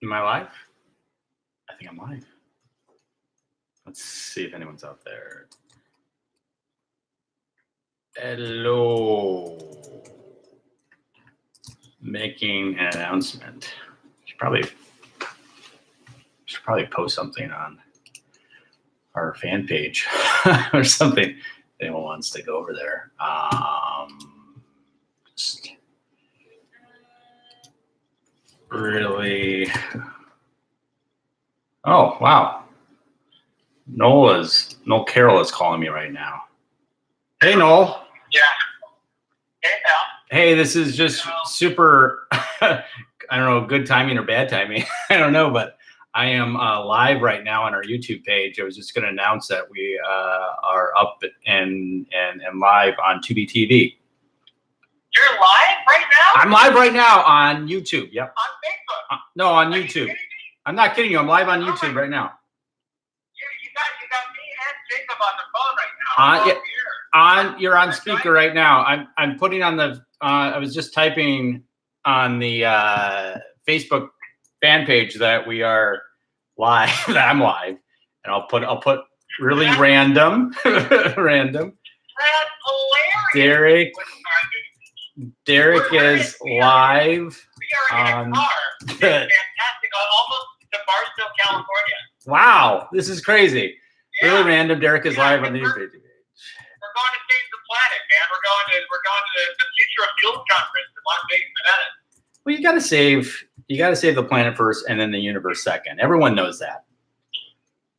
Am I live? I think I'm live. Let's see if anyone's out there. Hello. Making an announcement. Should probably post something on our fan page or something. If anyone wants to go over there. Just really. Oh, wow. Noel Carroll is calling me right now. Hey, Noel. Yeah. Hey, pal. Hey, this is just super, I don't know, good timing or bad timing. I don't know, but I am live right now on our YouTube page. I was just going to announce that we are up and live on TUBI TV. You're live right now? I'm live right now on YouTube. Yep. On Facebook? No, on Are YouTube. you kidding me? I'm not kidding you. I'm live on YouTube right now. You got me and Jacob on the phone right now. Yeah, you're on speaker right now. I'm putting on the. I was just typing on the Facebook fan page that we are live. That I'm live, and I'll put really random. Random. That's hilarious. Derek is live. We are in a car. It's fantastic. Almost to Barstow, California. Wow, this is crazy. Yeah. Really random. Derek is live on the YouTube page. We're going to save the planet, man. We're going to the Future of Fuel conference in Las Vegas, Nevada. Well, you gotta save the planet first and then the universe second. Everyone knows that.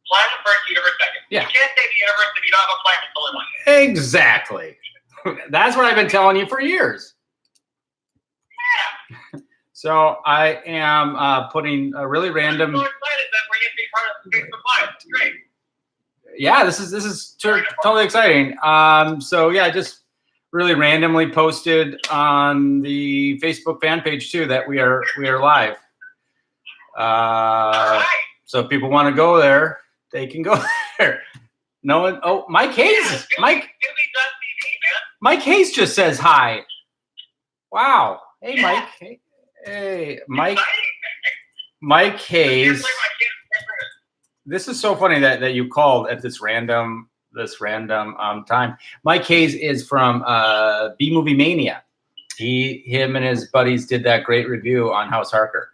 Planet first, universe second. Yeah. You can't save the universe if you don't have a planet to live on. Exactly. That's what I've been telling you for years. Yeah. So I am putting a really random. I'm so excited that we're going to be part of the Facebook Live. It's great. Yeah, this is totally exciting. So yeah, just really randomly posted on the Facebook fan page too that we are live. All right. So if people want to go there, they can go there. No one. Oh, Mike Hayes. Mike Hayes just says hi. Wow. Hey, yeah. Mike. Hey, Mike. Mike Hayes. This is so funny that you called at this random time. Mike Hayes is from B Movie Mania. Him and his buddies did that great review on House Harker.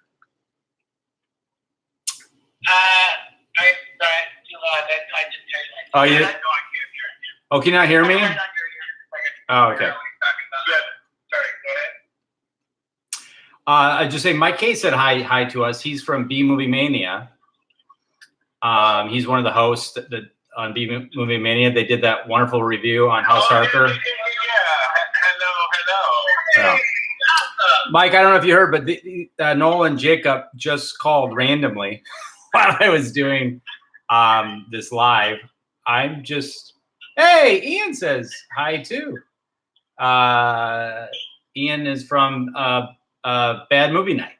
Oh, you? Oh, can you not hear me? Oh, okay. I just say Mike Hayes said hi to us. He's from B Movie Mania. He's one of the hosts on B Movie Mania. They did that wonderful review on House Harker. Yeah. Hello. Mike, I don't know if you heard, but Noel and Jacob just called randomly while I was doing this live. I'm just, hey, Ian says hi too. Ian is from Bad Movie Night.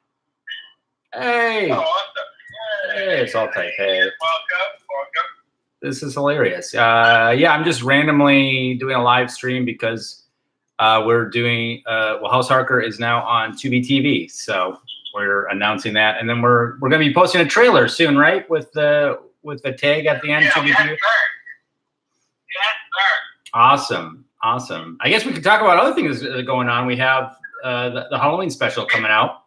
Hey. Oh, awesome. Hey, it's all tight. Hey. Welcome. This is hilarious. Yeah, I'm just randomly doing a live stream because we're doing, House Harker is now on TUBI TV. So we're announcing that. And then we're going to be posting a trailer soon, right? With the tag at the end. Yeah, TUBI yes, TV. sir. Yes, sir. Awesome. I guess we could talk about other things going on. We have the Halloween special coming out.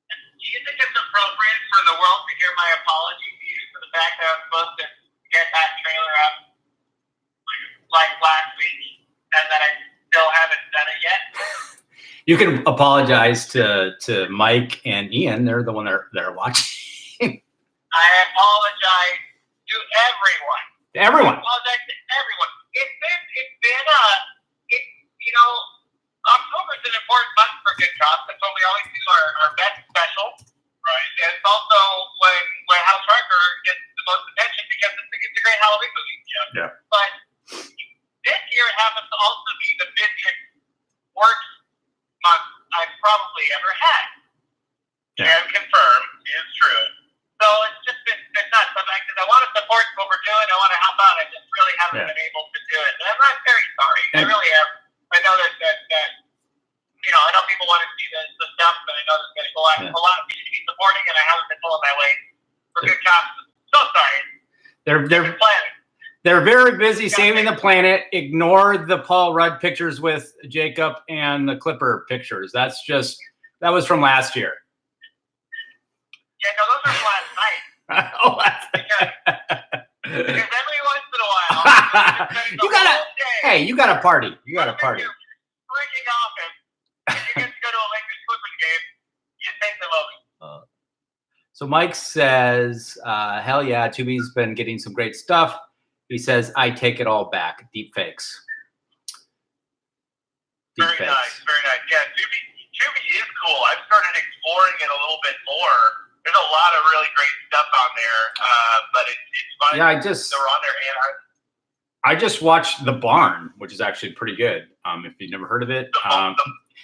Do you think it's appropriate for the world to hear my apology to you for the fact that I was supposed to get that trailer up like last week and that I still haven't done it yet? You can apologize to Mike and Ian. They're the one that are watching. I apologize to everyone. Everyone. I apologize to everyone. It's been October's an important month for Good Cops. That's when we always do our best special. Right. And it's also when House Harker gets the most attention because it's a great Halloween movie. Yeah. But this year it happens to also be the busiest work month I've probably ever had. Yeah. And confirm is true. So it's nuts. Because I want to support what we're doing. I want to help out. I just really haven't been able to do it. And I'm very sorry. I really am. I know that I know people want to see the stuff, but I know there's going to be a lot of people They're very busy saving the planet. Ignore the Paul Rudd pictures with Jacob and the Clipper pictures. That was from last year. Yeah, no, those are from last night. Oh, because every once in a while, you got a party. You got a party. You're freaking off, and you get to go to a Lakers Clippers game. You take the moment. So Mike says, hell yeah, Tubi's been getting some great stuff. He says, I take it all back. Deep fakes. Very nice. Yeah, Tubi is cool. I've started exploring it a little bit more. There's a lot of really great stuff on there, but it's fun. Yeah, they're on there, and I just watched The Barn, which is actually pretty good. If you've never heard of it,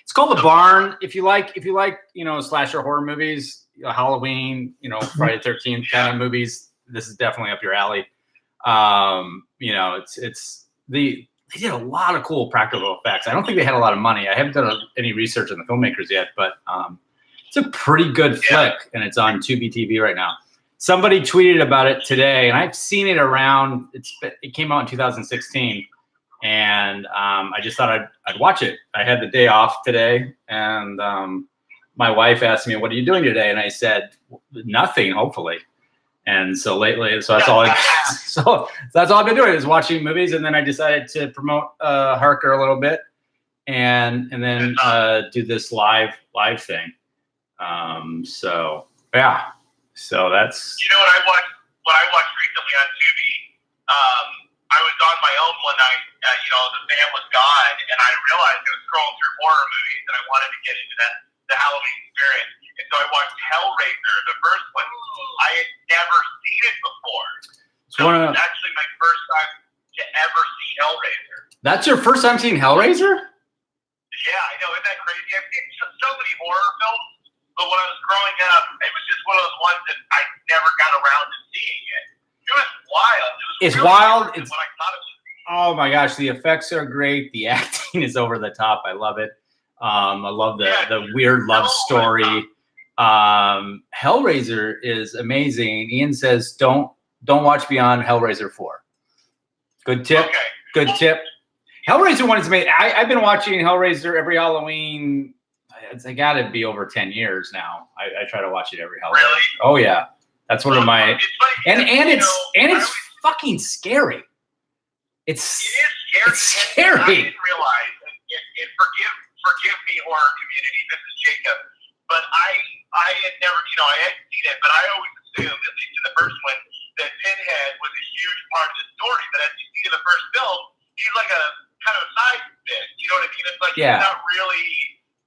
it's called The Barn. If you like, slasher horror movies, Halloween, Friday the 13th kind of movies, this is definitely up your alley. They did a lot of cool practical effects. I don't think they had a lot of money. I haven't done any research on the filmmakers yet, but it's a pretty good flick, and it's on Tubi TV right now. Somebody tweeted about it today, and I've seen it around. It came out in 2016, and I just thought I'd watch it. I had the day off today, and my wife asked me, "What are you doing today?" And I said, "Nothing, hopefully." And so lately, so that's all I've been doing is watching movies. And then I decided to promote Harker a little bit, and then do this live thing. So that's. You know what I watched recently on Tubi? I was on my own one night. The fam was gone, and I realized I was scrolling through horror movies, and I wanted to get into the Halloween experience. And so I watched Hellraiser, the first one. I had never seen it before. So it was actually my first time to ever see Hellraiser. That's your first time seeing Hellraiser? Yeah, I know. Isn't that crazy? I've seen so many horror films, but when I was growing up, it was just one of those ones that I never got around to seeing it. It was wild. It's really wild. It's what I thought it was. Oh my gosh, the effects are great. The acting is over the top. I love it. I love the weird love story. Hellraiser is amazing. Ian says, don't watch beyond Hellraiser 4. Good tip. Okay. Good tip. Hellraiser 1 is amazing. I've been watching Hellraiser every Halloween. It's got to be over 10 years now. I try to watch it every Halloween. Really? Oh yeah. That's one of my, and it's fucking scary. It is scary. It's scary. I didn't realize, and forgive me, horror community, this is Jacob, but I had never, I hadn't seen it, but I always assumed, at least in the first one, that Pinhead was a huge part of the story, but as you see in the first film, he's like a kind of a side bit, you know what I mean? It's like he's not really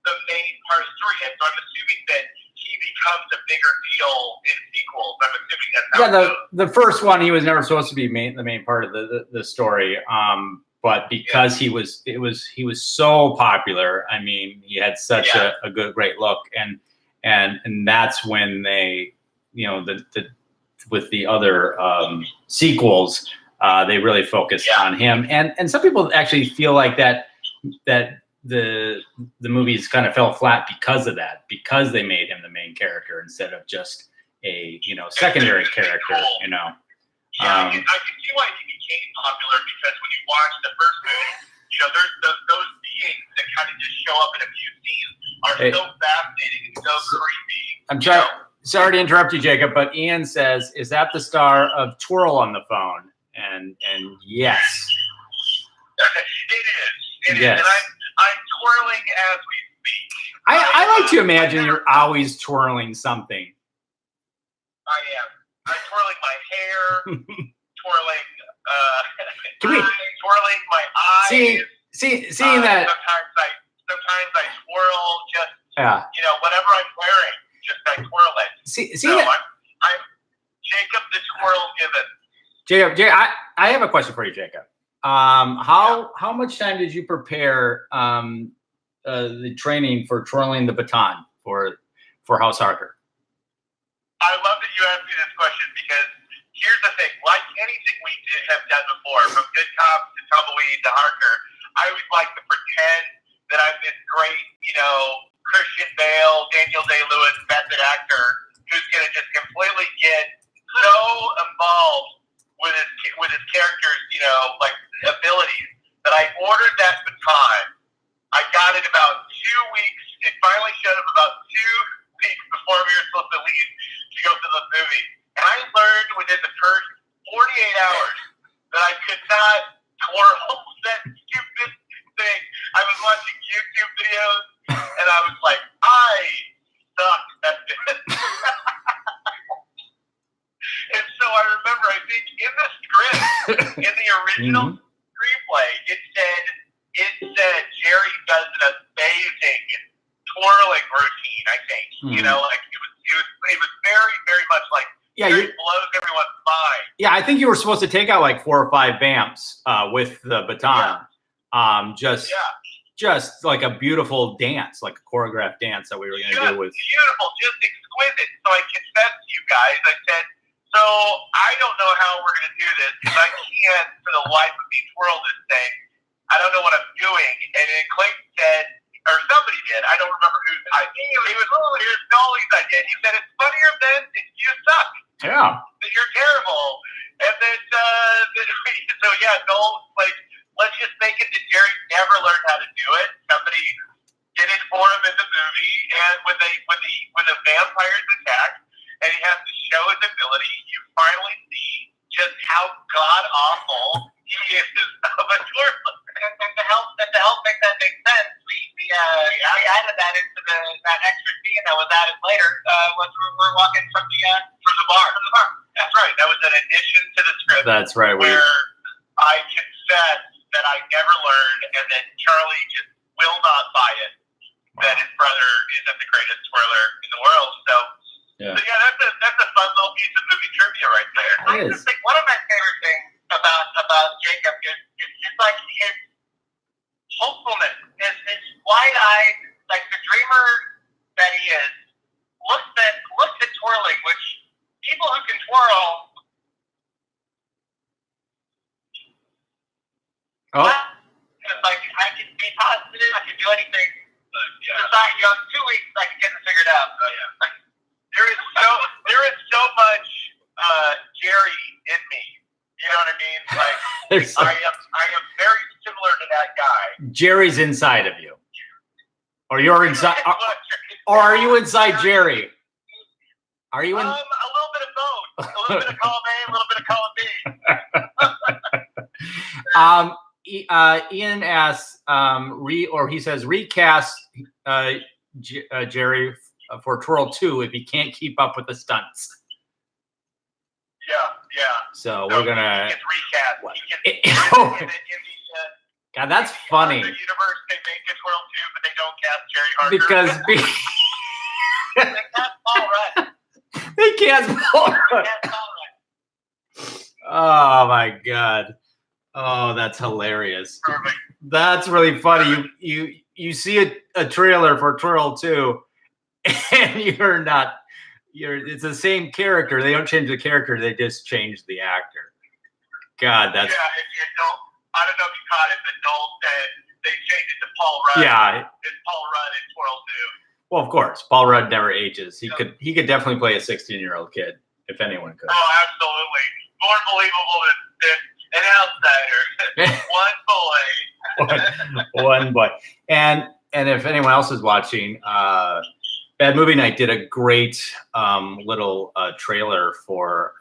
the main part of the story yet, so I'm assuming that he becomes a bigger deal in sequels. I'm assuming that's how it goes. The first one, he was never supposed to be the main part of the story. But because he was so popular, I mean, he had such a great look, and that's when they, with the other sequels, they really focused on him, and some people actually feel like that the movies kind of fell flat because of that, because they made him the main character instead of just a secondary character. Cool. I can see why he became popular, because when you watch the first movie, there's those beings that kind of just show up in a few scenes are so fascinating and so creepy. I'm sorry to interrupt you, Jacob, but Ian says, "Is that the star of Twirl on the Phone?" And yes, it is. And I'm twirling as we speak. I like to imagine you're always twirling something. I am. I'm twirling my hair, twirling twirling my eyes. Seeing that. Sometimes I twirl just whatever I'm wearing, just I twirl it. I'm Jacob the Twirl Given. Jacob, I have a question for you, Jacob. How much time did you prepare the training for twirling the baton for House Harker? I love that you asked me this question, because here's the thing. Like anything we have done before, from Good Cops to Tumbleweed to Harker, I always like to pretend that I'm this great, Christian Bale, Daniel Day-Lewis method actor who's going to just completely get so involved with his character's, like abilities, that I ordered that baton. I got it about 2 weeks. It finally showed up about 2 weeks before we were supposed to leave to go to the movie. And I learned within the first 48 hours that I could not twirl that stupid thing. I was watching YouTube videos, and I was like, I suck at this. And so I remember, I think in the script, in the original screenplay, it said Jerry does an amazing twirling routine. I think like it was very, very much like Jerry blows everyone's mind. Yeah, I think you were supposed to take out like 4 or 5 vamps with the baton. Just like a beautiful dance, like a choreographed dance that we were going to do with. Beautiful, just exquisite. So I confessed to you guys. I said, so I don't know how we're going to do this because I can't, for the life of me, twirl this thing. I don't know what I'm doing. And then Clayton said, or somebody did. I don't remember whose idea. It was Nolly's idea. He said, it's funnier than you suck. Yeah. You're terrible. And then, Noel was like, let's just make it that Jerry never learned how to do it. Somebody did it for him in the movie, and when the vampires attack, and he has to show his ability, you finally see just how god awful he is of a twirler. And to help make that make sense, we added that into that extra scene that was added later. When we're walking from the bar. That's right. That was an addition to the script. That's right. Where I confessed that I never learned, and that Charlie just will not buy it. That his brother isn't the greatest twirler in the world. So that's a fun little piece of movie trivia right there. I just think one of my favorite things about Jacob is just like his hopefulness, his wide-eyed, like the dreamer that he is, looks at twirling, which people who can twirl. It's like I can be positive, I can do anything. Besides, 2 weeks I can get it figured out. Like, there is so much Jerry in me. You know what I mean? Like I am very similar to that guy. Jerry's inside of you, or you're inside, or are you inside Jerry? Are you in? A little bit of both. A little bit of column A, a little bit of column B. Ian asks, he says, recast Jerry for Twirl 2 if he can't keep up with the stunts. Yeah. So we're gonna. He gets recast. God, that's funny. In the universe, they make it Twirl 2, but they don't cast Jerry Harker. Because they cast Paul Rudd. They cast Paul Rudd. Oh my God. Oh, that's hilarious. Perfect. That's really funny. You see a trailer for Twirl 2, and it's the same character. They don't change the character, they just change the actor. God, that's I don't know if you caught it, but Noel said they changed it to Paul Rudd. Yeah. It's Paul Rudd in Twirl 2. Well, of course. Paul Rudd never ages. He could definitely play a 16-year-old kid, if anyone could. Oh, absolutely. More believable than an outsider. One boy. And if anyone else is watching, Bad Movie Night did a great little trailer for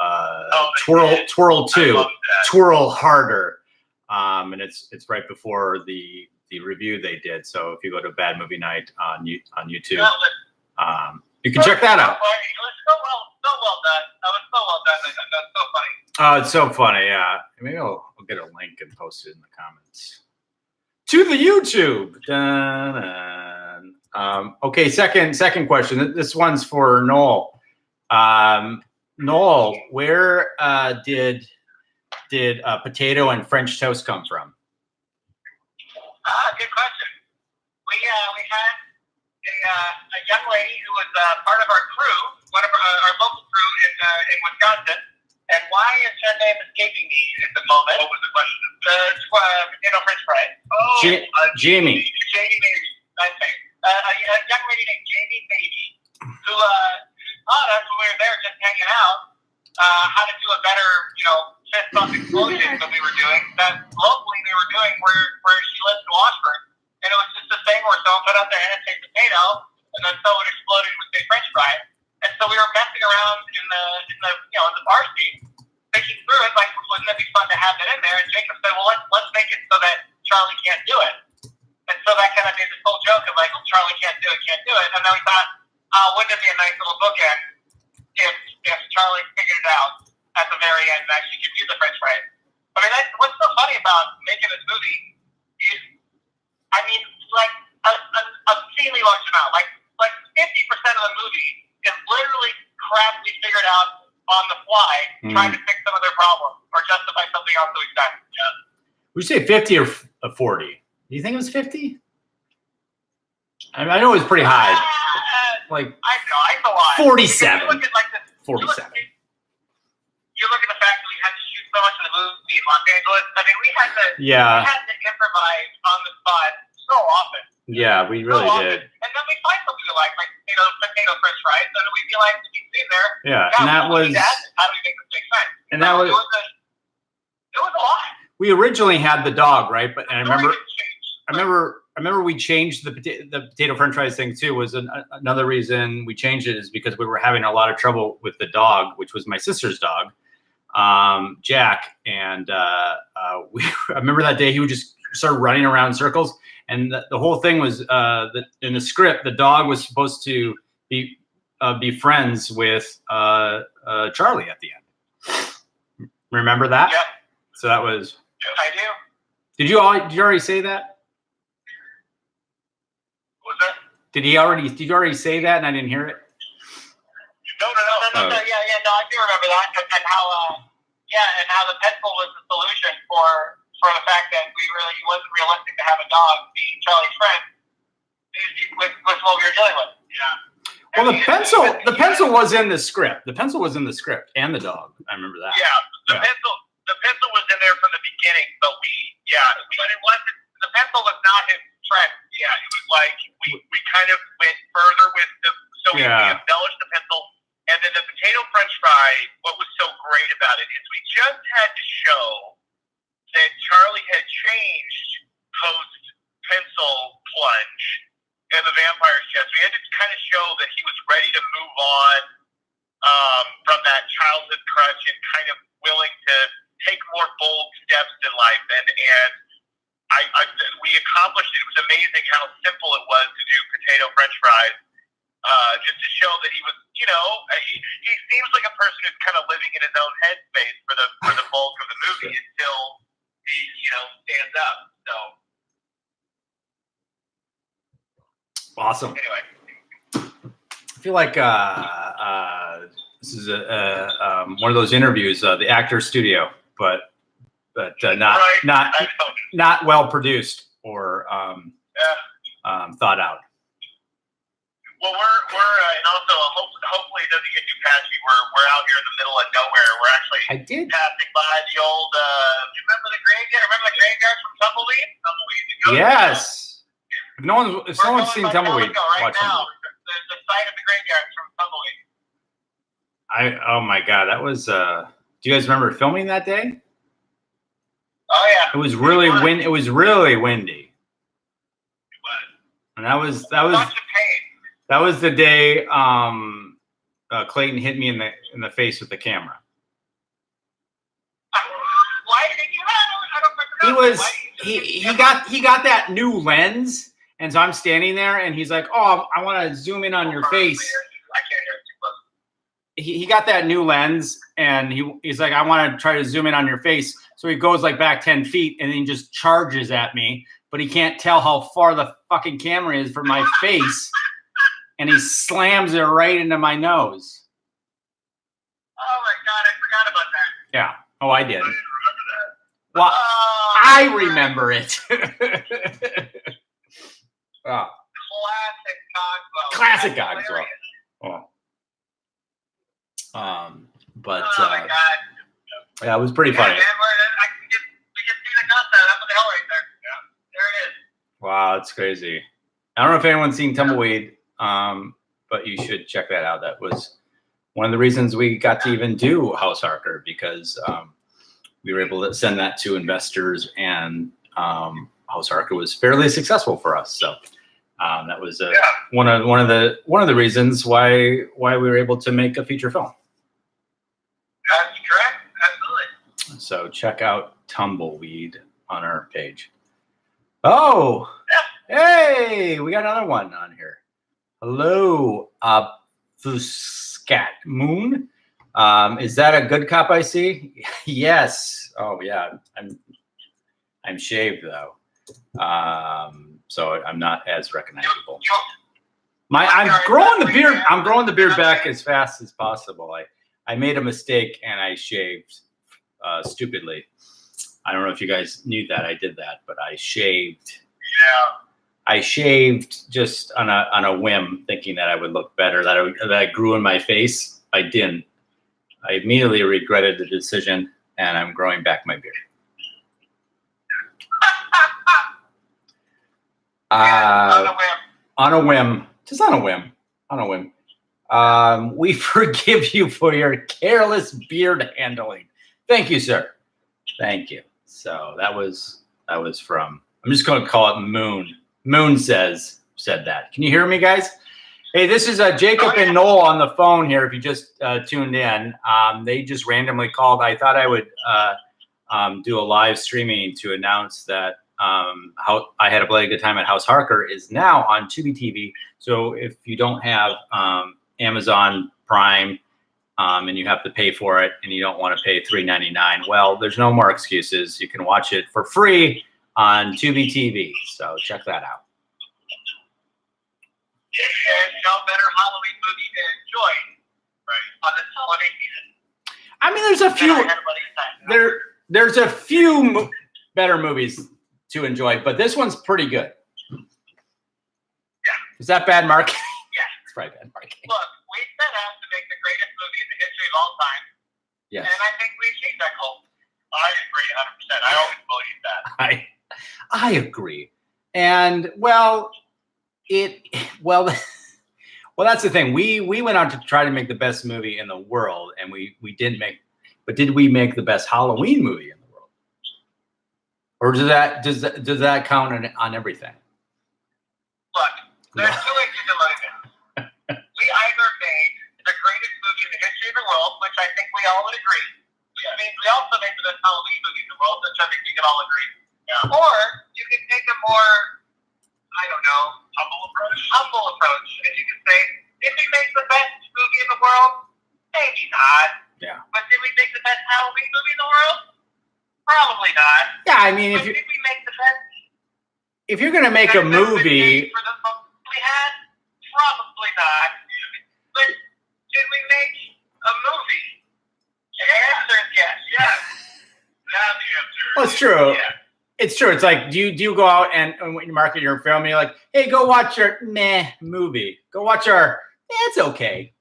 Twirl 2, Twirl Harder. And it's right before the review they did. So if you go to Bad Movie Night on YouTube, you can check that out. It was so well done. That was so well done. That's so funny. Oh, it's so funny. Yeah. Maybe I'll get a link and post it in the comments to the YouTube. Okay. Second question. This one's for Noel. Noel, where did potato and French toast come from? Good question. We had a young lady who was part of our crew, one of our local crew in Wisconsin. And why is her name escaping me at the moment? What was the question? Potato French fries. Jamie. Jamie Maybe. Okay. A young lady named Jamie Maybe who taught us when we were there just hanging out how to do a better, fist sauce explosion that we were doing, that locally they were doing where she lives in Washburn. And it was just a thing where someone put out their hand and take potato, and then someone exploded with their French fries. And so we were messing around in the bar seat, thinking through it, like, wouldn't it be fun to have that in there? And Jacob said, well, let's make it so that Charlie can't do it. And so that kind of made this whole joke of like, well, Charlie can't do it. And then we thought, wouldn't it be a nice little bookend if Charlie figured it out at the very end and actually could do the French fries? I mean, what's so funny about making this movie is, I mean, like a obscenely large amount, like 50% of the movie is literally crap we figured out on the fly, trying to fix some of their problem or justify something else that we've done. Yeah. Would you say 50 or 40? Do you think it was 50? I mean, I know it was pretty high. Like I know, it's a lot. 47. You look at like this, 47. You look at the fact that we had to shoot so much of the movie in Los Angeles. I mean, we had to improvise on the spot so often. Yeah, we really did. And then we find something we like potato French fries, and we'd be like, we'd be there. Yeah, and that was. How do we make this make sense? And that was. It was a lot. We originally had the dog, right? But and I remember we changed the potato French fries thing too. Was another reason we changed it is because we were having a lot of trouble with the dog, which was my sister's dog, Jack. And I remember that day he would just start running around in circles. And the whole thing was that in the script, the dog was supposed to be friends with Charlie at the end. Remember that? Yep. So that was. I do. Did you already say that? What was that? Did you already say that and I didn't hear it? No. Yeah. No, I do remember that, and how the pencil was the solution for the fact that it wasn't realistic to have a dog be Charlie's friend with what we were dealing with. Yeah. Well, the pencil was in the script. The pencil was in the script and the dog. I remember that. Yeah. The pencil was in there from the beginning, but but it wasn't. The pencil was not his friend. Yeah, it was like we kind of went further with we embellished the pencil, and then the potato French fry. What was so great about it is we just had to show that Charlie had changed post pencil plunge in the vampire's chest. We had to kind of show that he was ready to move on from that childhood crush and kind of willing to take more bold steps in life. And we accomplished it. It was amazing how simple it was to do potato French fries, just to show that he was, he seems like a person who's kind of living in his own headspace for the bulk of the movie until he, stands up. So awesome. Anyway, I feel like this is one of those interviews, the Actors Studio, but not well produced or thought out. Well, we're and also hopefully it doesn't get too patchy. We're out here in the middle of nowhere. We're actually passing by the old. Do you remember the graveyard? Remember the graveyard from Tumbleweed? Yes. If someone's seen Tumbleweed, watch now. The site of the graveyard from Tumbleweed. Oh my God, that was. Do you guys remember filming that day? Oh yeah. It was really windy. It was really windy. It was. And that was the day Clayton hit me in the face with the camera. Why did you have? He got that new lens, and so I'm standing there, and he's like, "Oh, I want to zoom in on your face." I can't hear it too close. He got that new lens, and he's like, "I want to try to zoom in on your face." So he goes like back 10 feet, and then he just charges at me, but he can't tell how far the fucking camera is from my face, and he slams it right into my nose. Oh my God, I forgot about that. Yeah. Oh, I did. I didn't remember that. Well, I remember it. Oh. Classic Cogswell. Oh. But oh my God. Yeah, it was pretty funny. Man, we just see the dust out. That's what the hell right there. Yeah, there it is. Wow, that's crazy. I don't know if anyone's seen Tumbleweed, but you should check that out. That was one of the reasons we got to even do House Harker, because we were able to send that to investors, and House Harker was fairly successful for us. So that was one of the reasons why we were able to make a feature film. That's correct. Absolutely. So check out Tumbleweed on our page. Oh, hey, we got another one on here. Hello, Fuscat Moon. Is that a good cop I see? Yes. Oh yeah. I'm shaved though. So I'm not as recognizable. I'm growing the beard. I'm growing the beard back as fast as possible. I made a mistake and I shaved stupidly. I don't know if you guys knew that I did that, but I shaved. Yeah. I shaved just on a whim, thinking that I would look better. That I grew in my face. I didn't. I immediately regretted the decision, and I'm growing back my beard. On a whim. On a whim. Just on a whim. On a whim. We forgive you for your careless beard handling. Thank you, sir. Thank you. So that was from, I'm just going to call it Moon. Moon said that. Can you hear me, guys? Hey, this is Jacob and Noel on the phone here. If you just tuned in, they just randomly called. I thought I would do a live streaming to announce that how I Had a Bloody Good Time at House Harker is now on TUBI TV. So if you don't have Amazon Prime and you have to pay for it and you don't want to pay $3.99, well, there's no more excuses. You can watch it for free on TUBI TV. So check that out. And no better Halloween movie to enjoy on this holiday season. I mean, there's a few better movies to enjoy, but this one's pretty good. Yeah. Is that bad marketing? Yeah. It's probably bad marketing. Look, we set out to make the greatest movie in the history of all time. Yes. And I think we achieved that goal. I agree 100%. I always believe that. I agree. And well, that's the thing. We went out to try to make the best movie in the world, and we didn't make. But did we make the best Halloween movie in the world? Or does that count on everything? Look, there's two ways you can look at it. We either made the greatest movie in the history of the world, which I think we all would agree. Which means we also made the best Halloween movie in the world, which I think we can all agree. Yeah. Or you can take a more, I don't know, humble approach, and you can say, did we make the best movie in the world? Maybe not. Yeah. But did we make the best Halloween movie in the world? Probably not. Yeah, I mean, did we make the best? If you're gonna make a movie, for the we had, probably not. But did we make a movie? The answer is yes. Yes. That's the answer. Well, it's true. Yeah. It's true. It's like, do you go out and when you market your film, you're like, hey, go watch your movie. Go watch our it's okay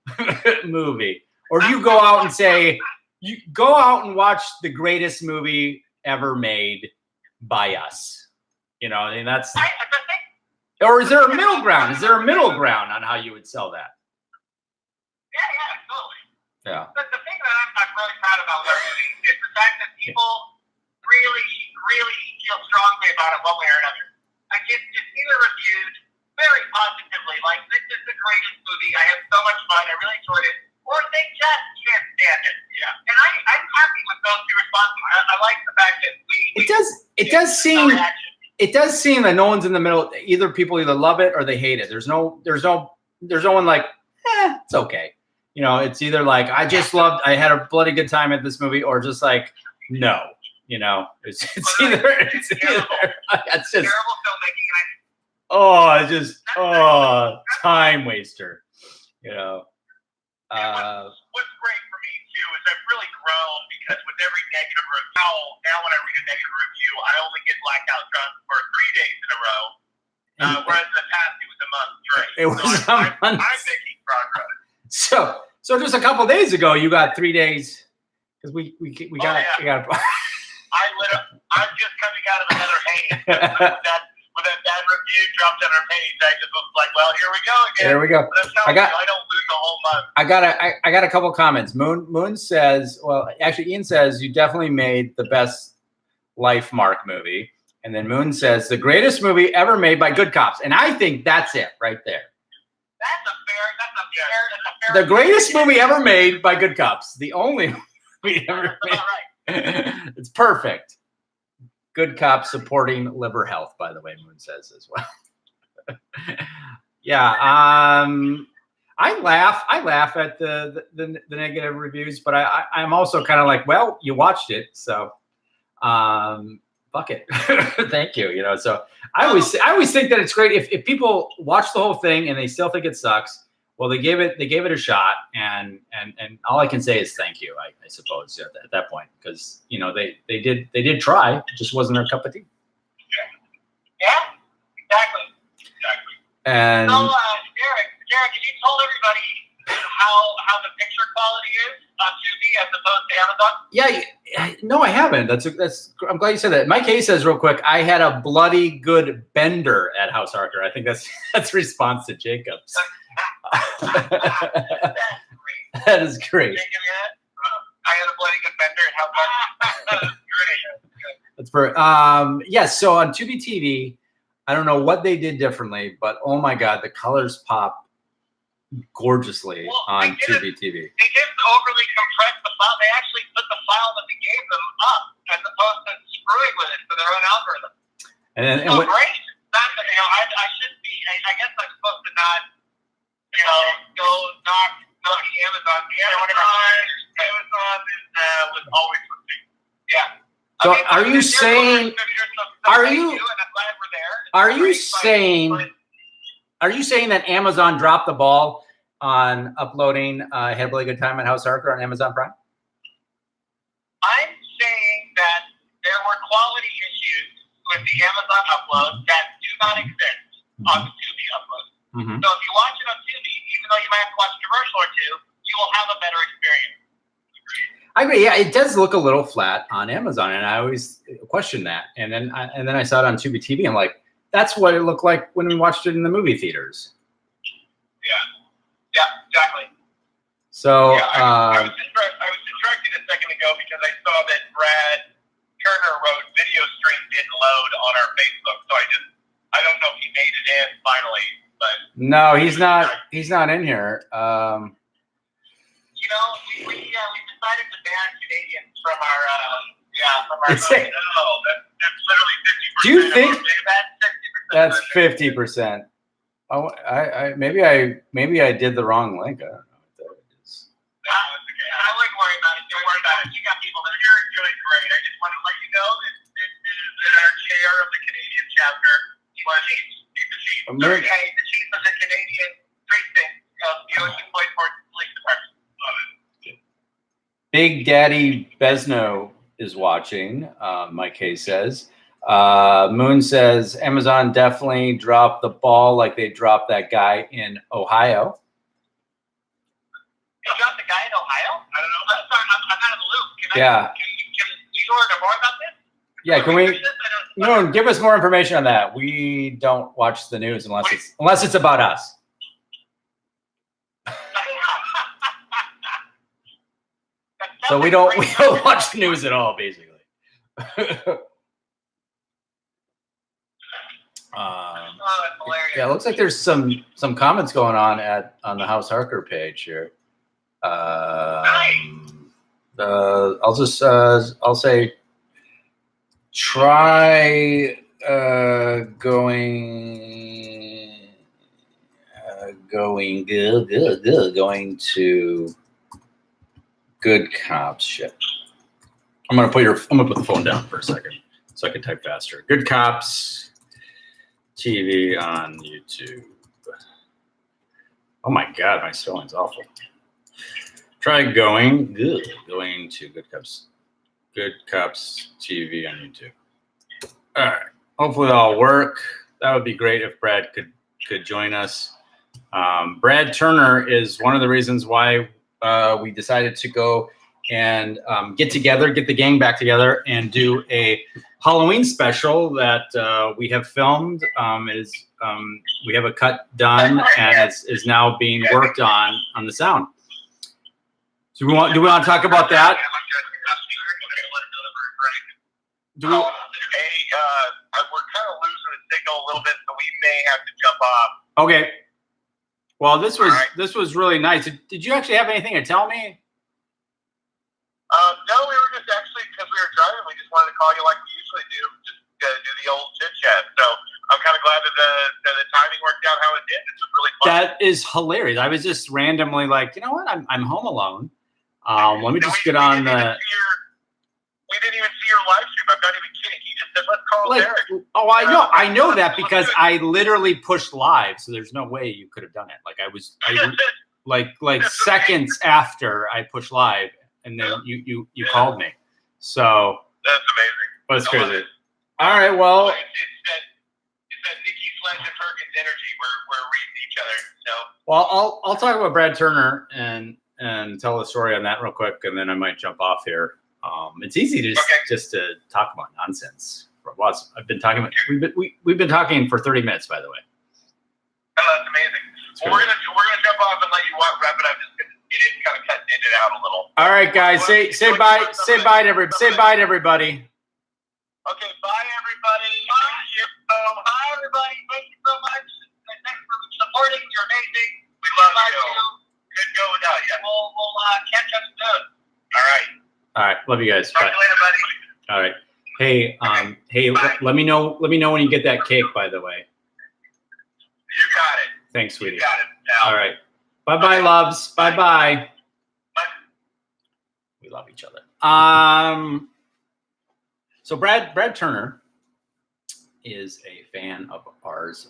movie. Or do you go out and say, you go out and watch the greatest movie ever made by us? You know, I mean, that's. Or is there a middle ground? Is there a middle ground on how you would sell that? Yeah, totally. Yeah. But the thing that I'm really proud about with our movie is the fact that people really feel strongly about it one way or another. Like it's either reviewed very positively, like this is the greatest movie. I had so much fun. I really enjoyed it. Or they just can't stand it. Yeah. And I'm happy with those two responses. I like the fact that it does seem that no one's in the middle. Either people either love it or they hate it. There's no one like, it's okay. You know, it's either like I had a bloody good time at this movie, or just like, no. You know, it's either it's just terrible filmmaking. Time waster. You know. What's great for me too is I've really grown because with every negative review, now when I read a negative review, I only get blacked out drunk for 3 days in a row. Whereas in the past it was a month straight. It was a month. I'm making progress. So just a couple days ago, you got 3 days because we got. I'm just coming out of another haze. With that bad review dropped on our page, I just was like, well, here we go again. There we go. I don't lose the whole month. I got a couple comments. Moon says, well, actually, Ian says you definitely made the best life Mark movie, and then Moon says the greatest movie ever made by Good Cops, and I think that's it right there. That's a fair. The greatest movie ever made by Good Cops. The only movie ever made. Right. It's perfect. Good Cops supporting liver health, by the way, Moon says as well. Yeah. I laugh at the negative reviews, but I'm also kind of like, well, you watched it, so fuck it. Thank you. You know, so I always think that it's great if people watch the whole thing and they still think it sucks. Well, they gave it a shot, and all I can say is thank you. I suppose at that point, because you know they did try. It just wasn't their cup of tea. Yeah, exactly. And so, Derek, have you told everybody how the picture quality is on TUBI as opposed to Amazon? yeah, no, I haven't. That's. I'm glad you said that. Mike Hayes says real quick. I had a bloody good bender at House Harker. I think that's response to Jacob's. That's great. That is great. Jacob, I had a bloody good bender at House Harker. Great. That's perfect. Yes. So on TUBI TV, I don't know what they did differently, but oh my God, the colors pop gorgeously on TUBI TV. They didn't overly compress the file. They actually put the file that they gave them up as opposed to screwing with it for their own algorithm. And great. Not that, you know, I shouldn't be. I guess I'm supposed to not, you know, go knock the Amazon. Amazon was always with me. Yeah. So are you saying? Are you saying that Amazon dropped the ball on uploading Had a Really Good Time at House Harker on Amazon Prime? I'm saying that there were quality issues with the Amazon upload that do not exist on the TUBI upload. Mm-hmm. So if you watch it on TUBI, even though you might have to watch a commercial or two, you will have a better experience. I agree. Yeah, it does look a little flat on Amazon, and I always question that. And then I saw it on TUBI TV. I'm like, that's what it looked like when we watched it in the movie theaters. Yeah, exactly. So I was distracted a second ago because I saw that Brad Turner wrote video stream didn't load on our Facebook. So I don't know if he made it in finally, but no, he's not. He's not in here. You know, we decided to ban Canadians from our That's literally 50%. Do you think that's 50%? Oh, maybe I did the wrong link. I don't know what that is. No, it's okay. I wouldn't worry about it. Don't worry about it. You got people that are doing great. I just want to let you know that our chair of the Canadian chapter, he's the chief. The chief of the Canadian precinct of the Ocean Point Police Department. Love it. Big Daddy Besno is watching. Mike Hayes says. Moon says Amazon definitely dropped the ball like they dropped that guy in Ohio. They dropped the guy in Ohio? I don't know. I'm sorry, I'm out of the loop. Can you learn more about this? Yeah, can we? Moon, give us more information on that. We don't watch the news unless it's about us. So we don't watch the news at all, basically. Yeah, it looks like there's some comments going on on the House Harker page here. I'll say try going to Good Cops shit. I'm gonna put the phone down for a second so I can type faster. Good Cops TV on YouTube. Oh my God, my spelling's awful. Try going to Good Cops TV on YouTube. All right, hopefully that'll work. That would be great if Brad could join us. Brad Turner is one of the reasons why we decided to go and get the gang back together and do a Halloween special that we have filmed. We have a cut done, and is now being worked on the sound. So do we want to talk about that? Hey, we're kind of losing the signal a little bit, so we may have to jump off. Okay. Well, this was really nice. Did you actually have anything to tell me? No, we were just actually, because we were driving, we just wanted to call you like we usually do, just do the old chit chat. So I'm kind of glad that the timing worked out how it did. It's really fun. That is hilarious. I was just randomly like, you know what? I'm home alone. Let me just get on the. We didn't even see your live stream. I'm not even kidding. He just said, "Let's call Derek." Oh, I know that because I literally pushed live, so there's no way you could have done it. Like like seconds after I pushed live, and then you called me. So that's amazing. That's crazy. All right, well. It's that Nikki Sledge and Perkins energy. We're reading each other. So. Well, I'll talk about Brad Turner and tell a story on that real quick, and then I might jump off here. It's easy to just to talk about nonsense. I've been talking about we've been talking for 30 minutes, by the way. Oh, that's amazing. Well, we're gonna jump off and let you wrap it up. It is kind of cutting it out a little. All right, guys, say bye to everybody. Say bye to everybody. Okay, bye everybody. Bye. Hi everybody. Thank you so much. And thanks for supporting. You're amazing. We love you. Good going out. Yeah. We'll catch up soon. All right. All right, love you guys. Talk to you later, buddy. All right. Hey, let me know when you get that cake, by the way. You got it. Thanks, sweetie. You got it. Now. All right. Bye-bye, loves. Bye-bye. Bye. We love each other. So Brad Turner is a fan of ours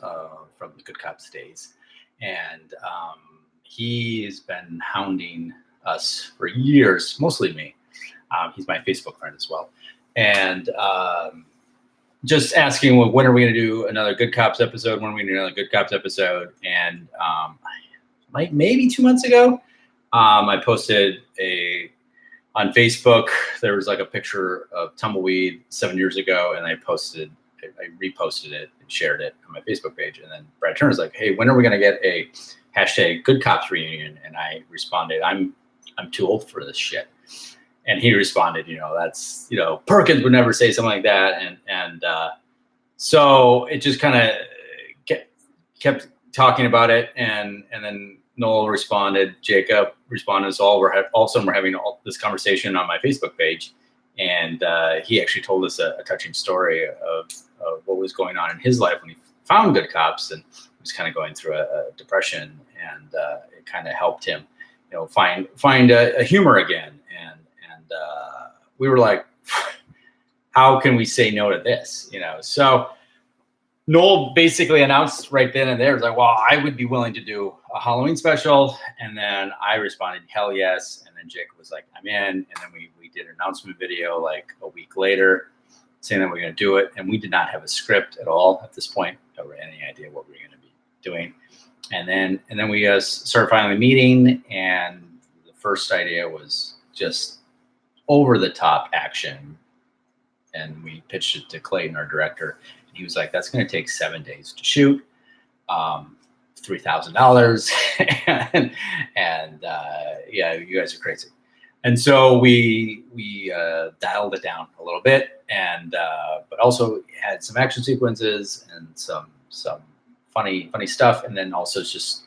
from the Good Cops days, and he's been hounding us for years, mostly me. He's my Facebook friend as well. And just asking, well, when are we going to do another Good Cops episode? When are we going to do another Good Cops episode? And maybe 2 months ago, I posted on Facebook, there was like a picture of Tumbleweed 7 years ago, and I reposted it and shared it on my Facebook page. And then Brad Turner's like, hey, when are we going to get a hashtag Good Cops reunion? And I responded, I'm too old for this shit. And he responded, that's, Perkins would never say something like that. And so it just kind of kept talking about it. And then Noel responded, Jacob responded. So all of a sudden we're having all this conversation on my Facebook page. And he actually told us a touching story of what was going on in his life when he found Good Cops, and he was kind of going through a depression, and it kind of helped him, find a humor again. And we were like, how can we say no to this? So Noel basically announced right then and there, was like, well, I would be willing to do a Halloween special. And then I responded, hell yes. And then Jacob was like, I'm in. And then we did an announcement video like a week later saying that we're going to do it. And we did not have a script at all at this point, or any idea what we were going to be doing. And then we started finally meeting, and the first idea was just over the top action. And we pitched it to Clayton, our director. And he was like, that's going to take 7 days to shoot, $3,000. and yeah, you guys are crazy. And so we dialed it down a little bit, and but also had some action sequences and some funny stuff, and then also just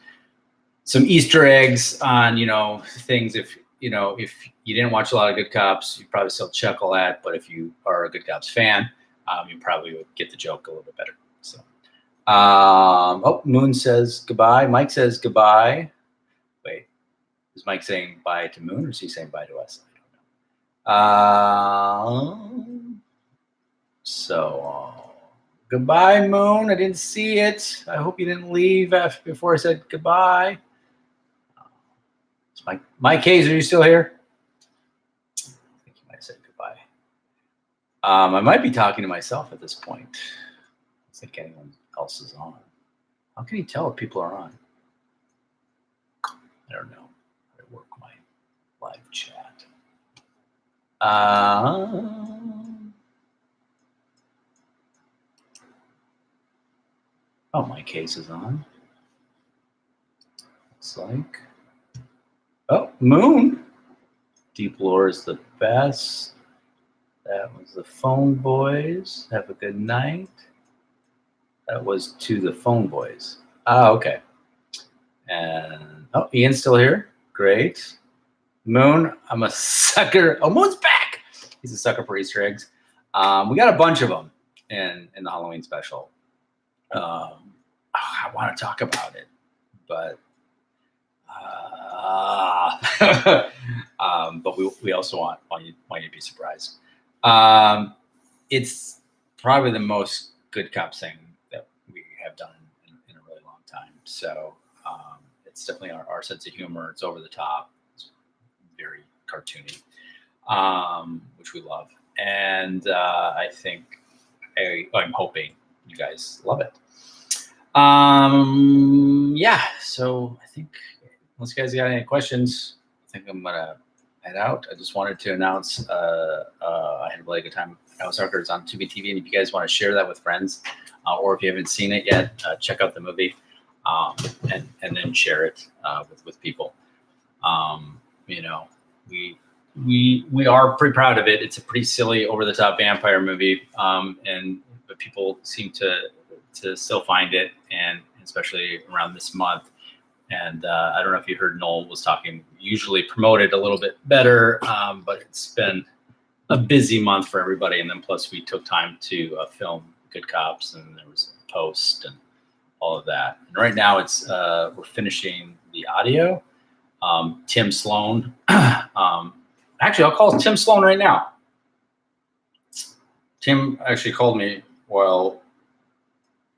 some Easter eggs on things. If you didn't watch a lot of Good Cops, you probably still chuckle at, but if you are a Good Cops fan, you probably would get the joke a little bit better. So, Moon says goodbye. Mike says goodbye. Wait, is Mike saying bye to Moon, or is he saying bye to us? I don't know. So goodbye, Moon. I didn't see it. I hope you didn't leave before I said goodbye. Mike Hayes, are you still here? I think you might have said goodbye. I might be talking to myself at this point. I don't think anyone else is on. How can you tell if people are on? I don't know. I work my live chat. Oh, my case is on. Looks like. Oh, Moon. Deep Lore is the best. That was the Phone Boys. Have a good night. That was to the Phone Boys. Ah, okay. And oh, Ian's still here. Great. Moon, I'm a sucker. Oh, Moon's back. He's a sucker for Easter eggs. We got a bunch of them in the Halloween special. I want to talk about it, but but we also want you to be surprised. It's probably the most good cops thing that we have done in a really long time. So it's definitely our sense of humor. It's over the top. It's very cartoony, which we love. And I think I'm hoping you guys love it. Yeah, so I think unless you guys got any questions, I think I'm gonna head out. I just wanted to announce I had a really good time. House Harker is on TUBI TV, and if you guys want to share that with friends, or if you haven't seen it yet, check out the movie, and then share it with people. You know, we are pretty proud of it. It's a pretty silly, over the top vampire movie, but people seem to still find it, and especially around this month. And I don't know if you heard Noel was talking, usually promoted a little bit better, but it's been a busy month for everybody. And then plus we took time to film Good Cops, and there was a post and all of that. And right now it's we're finishing the audio. Tim Sloan. Actually, I'll call Tim Sloan right now. Tim actually called me while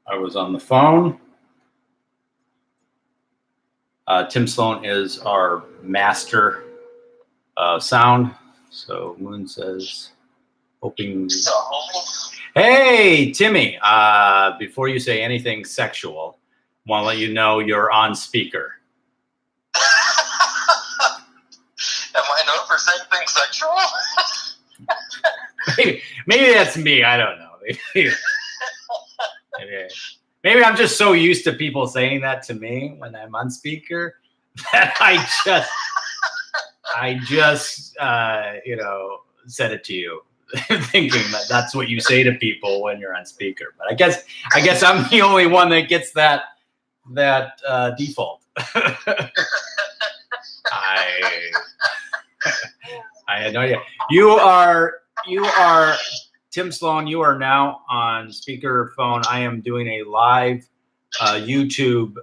I was on the phone. Tim Sloan is our master sound. So Moon says, hoping. Hey, Timmy, before you say anything sexual, want to let you know you're on speaker. Am I known for saying things sexual? maybe that's me. I don't know. Maybe I'm just so used to people saying that to me when I'm on speaker that I just said it to you, thinking that that's what you say to people when you're on speaker. But I guess I'm the only one that gets that default. I had no idea. You are Tim Sloan. You are now on speakerphone. I am doing a live YouTube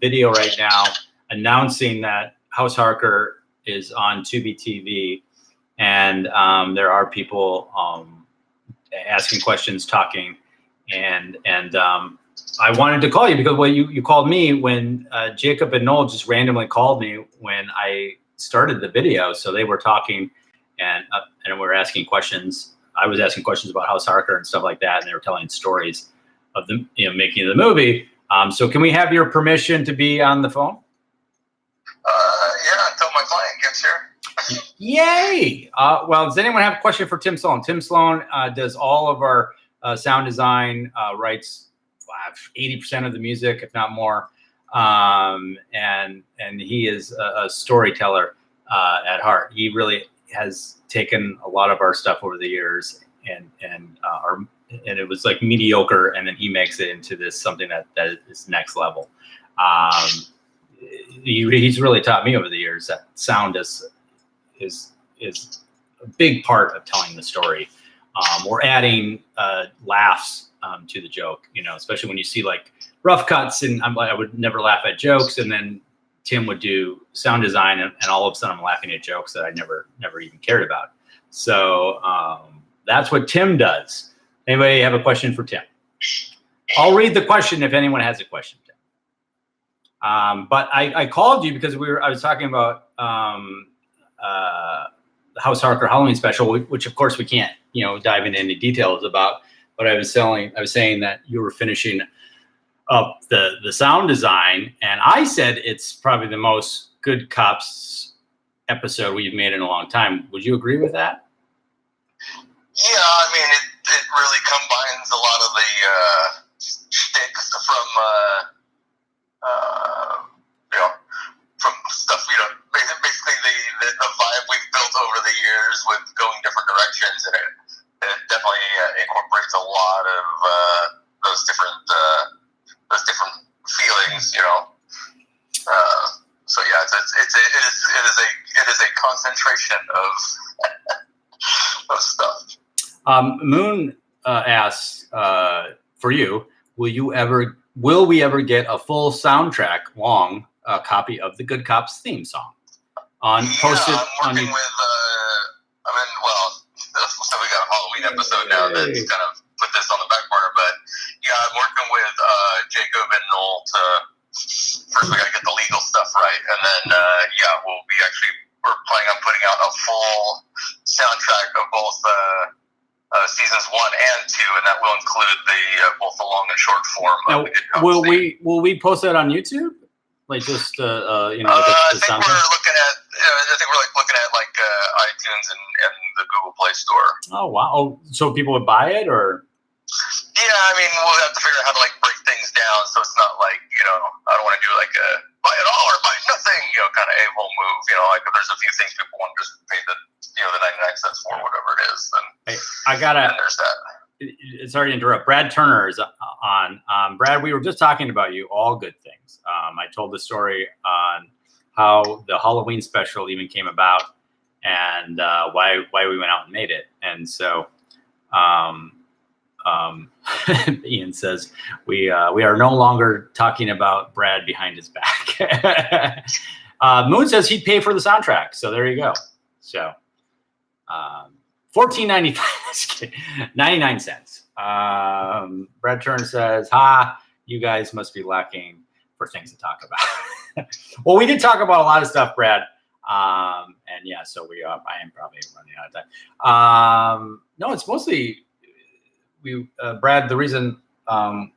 video right now announcing that House Harker is on TUBI TV, and there are people asking questions, talking, and I wanted to call you because you called me when Jacob and Noel just randomly called me when I started the video. So they were talking and we were asking questions. I was asking questions about House Harker and stuff like that, and they were telling stories of the making of the movie. So can we have your permission to be on the phone? Yeah, until my client gets here. Yay! Well, does anyone have a question for Tim Sloan? Tim Sloan does all of our sound design, writes 80% of the music, if not more. And he is a storyteller at heart. He really has taken a lot of our stuff over the years, and it was like mediocre, and then he makes it into this something that is next level. He's really taught me over the years that sound is a big part of telling the story. Or adding laughs to the joke, especially when you see like rough cuts, and I would never laugh at jokes, and then Tim would do sound design, and all of a sudden I'm laughing at jokes that I never even cared about. So that's what Tim does. Anybody have a question for Tim? I'll read the question if anyone has a question, Tim. But I called you because I was talking about the House Harker Halloween special, which of course we can't dive into any details about. But I was saying that you were finishing up the sound design, and I said it's probably the most Good Cops episode we've made in a long time. Would you agree with that? Yeah, I mean, it really combines a lot of the those different feelings, you know. So yeah, it is a concentration of stuff. Moon asks for you: Will we ever get a full soundtrack long copy of the Good Cops theme song posted I'm working with. So we got a Halloween episode now that's kind of put this on the back burner, but yeah, I'm working with Jacob and Noel to. First, we got to get the legal stuff right, and then we're planning on putting out a full soundtrack of both seasons 1 and 2, and that will include both the long and short form. Now, will we post that on YouTube? Like just I think we're looking at like iTunes and the Google Play Store. Oh wow! Oh, so people would buy it, or? Yeah, I mean, we'll have to figure out how to like break things down so it's not like, you know, I don't want to do like a buy it all or buy nothing, you know, kind of a-hole move. You know, like if there's a few things people want to just pay the 99 cents for, whatever it is, then there's that. Sorry to interrupt. Brad Turner is on. Brad, we were just talking about you. All good things. I told the story on how the Halloween special even came about and why we went out and made it. And so Ian says we are no longer talking about Brad behind his back. Moon says he'd pay for the soundtrack. So there you go. So $14.95, 99 cents. Brad Turner says, you guys must be lacking for things to talk about. Well, we did talk about a lot of stuff, Brad. And yeah, so I am probably running out of time. No, it's mostly Brad, the reason I'm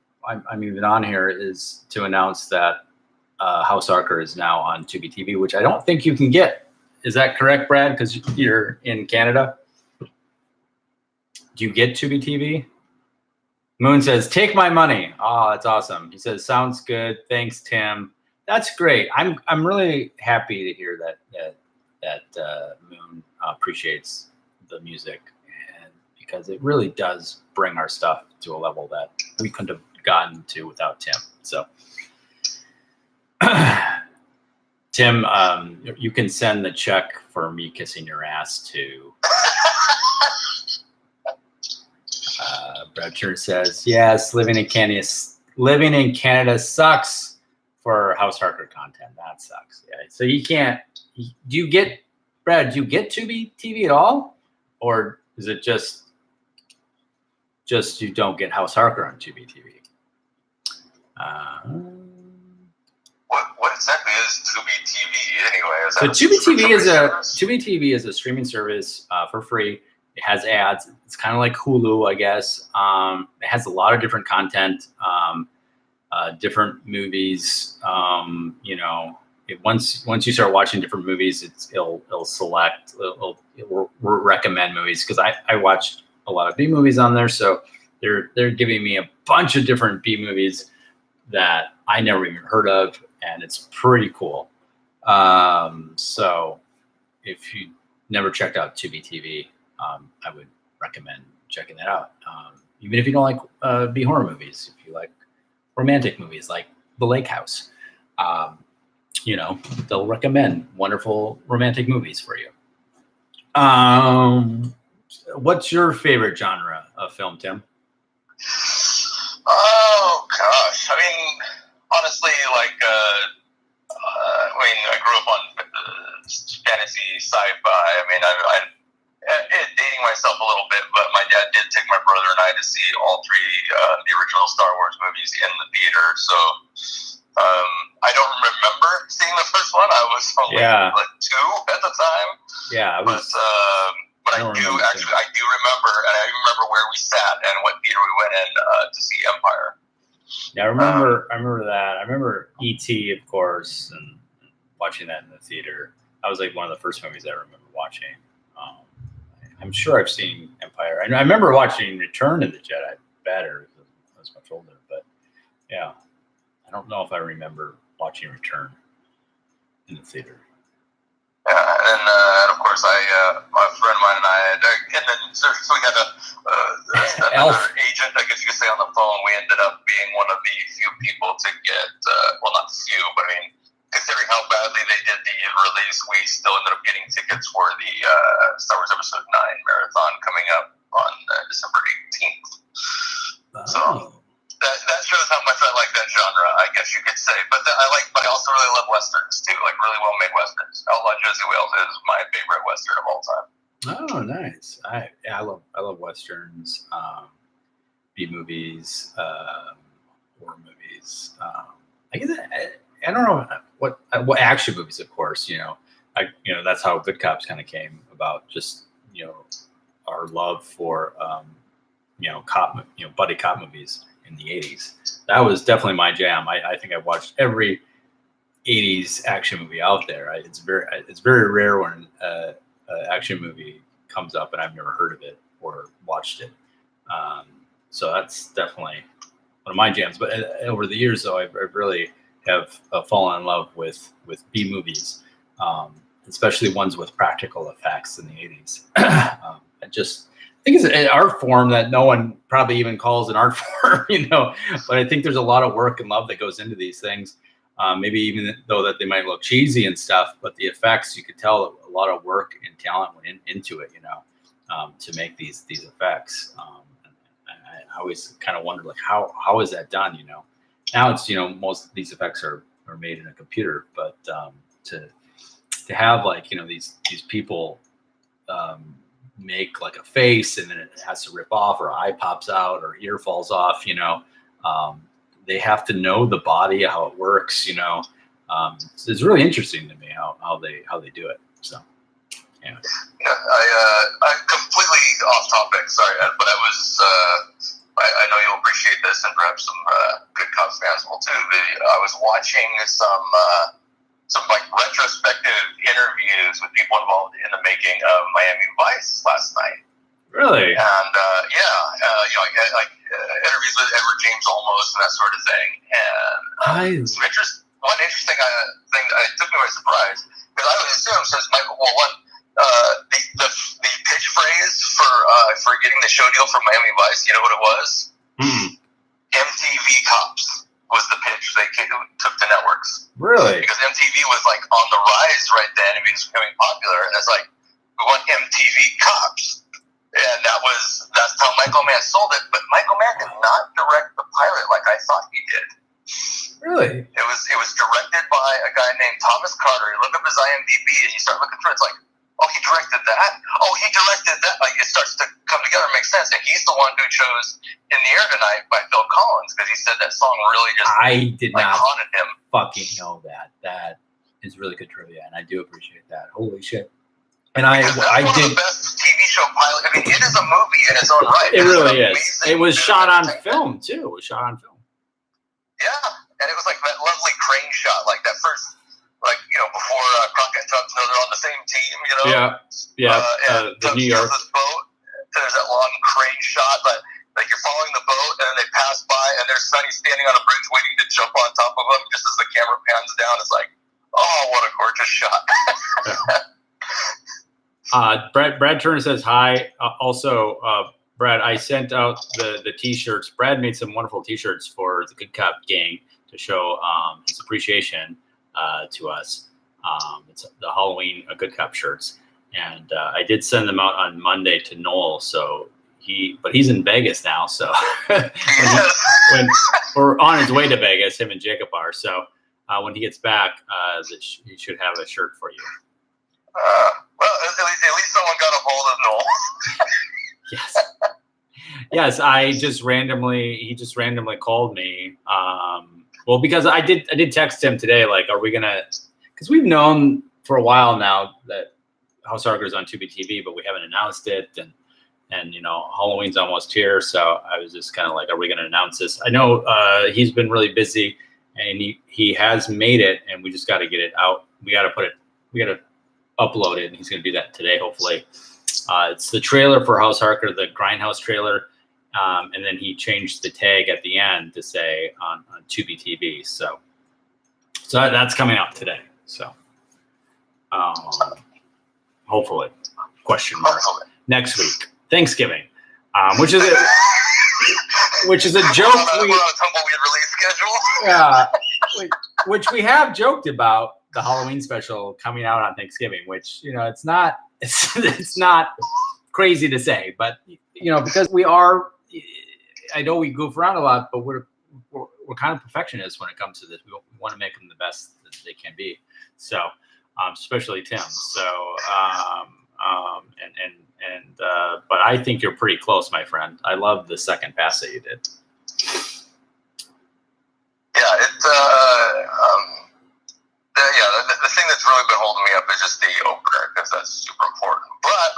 even on here is to announce that House Harker is now on TUBI TV, which I don't think you can get. Is that correct, Brad? Because you're in Canada. Do you get TUBI TV? Moon says, take my money. Oh, that's awesome. He says, sounds good. Thanks, Tim. That's great. I'm really happy to hear that Moon appreciates the music, and because it really does bring our stuff to a level that we couldn't have gotten to without Tim. So Tim, you can send the check for me kissing your ass to Brad Turner says, yes, living in Canada sucks for House Harker content. That sucks. Yeah. So you can't. Do you get TUBI TV at all, or is it just you don't get House Harker on TUBI TV? What exactly is TUBI TV anyway? So TUBI TV is a streaming service for free. It has ads. It's kind of like Hulu, I guess. It has a lot of different content, different movies. You know, once you start watching different movies, it'll recommend movies, because I watched a lot of B movies on there, so they're giving me a bunch of different B movies that I never even heard of, and it's pretty cool. So if you never checked out TUBI TV, I would recommend checking that out. Even if you don't like B horror movies, if you like romantic movies like The Lake House, you know, they'll recommend wonderful romantic movies for you. What's your favorite genre of film, Tim? Oh gosh, I mean, honestly, like, I grew up on fantasy, sci-fi. I mean, I'm dating myself a little bit, but my dad did take my brother and I to see all three the original Star Wars movies in the theater. So I don't remember seeing the first one. I was only like 2 at the time. Yeah, but I do remember, and I remember where we sat and what theater we went in to see Empire. Yeah, I remember that. I remember E.T., of course, and watching that in the theater. That was like one of the first movies I remember watching. I'm sure I've seen Empire. I remember watching Return of the Jedi better. I was much older, but yeah, I don't know if I remember watching Return in the theater. Yeah, and of course, a friend of mine and I had, and then so we had another age I guess you could say on the phone, we ended up being one of the few people to get, well, not few, but I mean, considering how badly they did the release, we still ended up getting tickets for the Star Wars Episode 9 marathon coming up on December 18th. So that shows how much I like that genre, I guess you could say. But I also really love westerns too, like really well made westerns. Outlaw Josie Wales is my favorite western of all time. Oh, nice. I love westerns, B movies, horror movies. I guess I don't know what action movies, of course. That's how Good Cops kind of came about. Just our love for buddy cop movies in the 80s. That was definitely my jam. I think I watched every 80s action movie out there. It's very rare when an action movie comes up and I've never heard of it or watched it. So that's definitely one of my jams. But over the years, though, I really have fallen in love with B movies, especially ones with practical effects in the 80s. I think it's an art form that no one probably even calls an art form, but I think there's a lot of work and love that goes into these things. Maybe even though that they might look cheesy and stuff, but the effects, you could tell a lot of work and talent went into it, to make these effects. I always kind of wondered, like, how is that done? Now it's, most of these effects are made in a computer, but to have these people make like a face and then it has to rip off or eye pops out or ear falls off, they have to know the body, how it works, it's really interesting to me how they do it. So yeah. I completely off topic, sorry, Ed, but I know you'll appreciate this and perhaps some Good Cops fans will too. I was watching some like retrospective interviews with people involved in the making of Miami Vice last night. Really? And interviews with Edward James Olmos and that sort of thing. And one interesting thing that took me by surprise, because I would assume since the pitch phrase for getting the show deal from Miami Vice, you know what it was? MTV Cops was the pitch they took to networks. Really? Because MTV was like on the rise right then and it was becoming popular, and it's like, we want MTV Cops. And that's how Michael Mann sold it. But Michael Mann did not direct the pilot like I thought he did. Really? It was directed by a guy named Thomas Carter. You look up his IMDb and you start looking through it, it's like, oh, he directed that? Oh, he directed that? Like, it starts to come together and make sense. And he's the one who chose In the Air Tonight by Phil Collins, because he said that song really just haunted him. Fucking know that. That is really good trivia, and I do appreciate that. Holy shit. And I did. One of the best TV show pilot. I mean, it is a movie in its own right. It really is. It was shot on film too. It was shot on film. Yeah, and it was like that lovely crane shot, like that first, before Crockett and Tubbs know they're on the same team. Yeah. The New York boat. There's that long crane shot, but like you're following the boat, and then they pass by, and there's Sonny standing on a bridge waiting to jump on top of them. Just as the camera pans down, it's like, oh, what a gorgeous shot. Brad Turner says hi. Also, Brad, I sent out the T-shirts. Brad made some wonderful T-shirts for the Good Cop gang to show his appreciation to us. It's the Halloween Good Cop shirts, and I did send them out on Monday to Noel. So he's in Vegas now. So when we're on his way to Vegas, him and Jacob are. So when he gets back, he should have a shirt for you. Well, at least someone got a hold of Noel. Yes. He just randomly called me. Well, because I did text him today, like, are we gonna? Because we've known for a while now that House Harker is on TUBI TV, but we haven't announced it, and Halloween's almost here, so I was just kind of like, are we gonna announce this? I know he's been really busy, and he has made it, and we just got to get it out. We got to upload it, and he's going to do that today, hopefully. It's the trailer for House Harker, the Grindhouse trailer, and then he changed the tag at the end to say on TUBI TV. So that's coming out today. So hopefully, question mark, next week, Thanksgiving, which is it. which is a joke. We're on a tumbleweed release schedule. Yeah, which we have joked about the Halloween special coming out on Thanksgiving, which, you know, it's not crazy to say, but, you know, because we are, I know we goof around a lot, but we're kind of perfectionists when it comes to this. We want to make them the best that they can be. So, especially Tim. So, but I think you're pretty close, my friend. I love the second pass that you did. Yeah, the thing that's really been holding me up is just the opener, because that's super important. But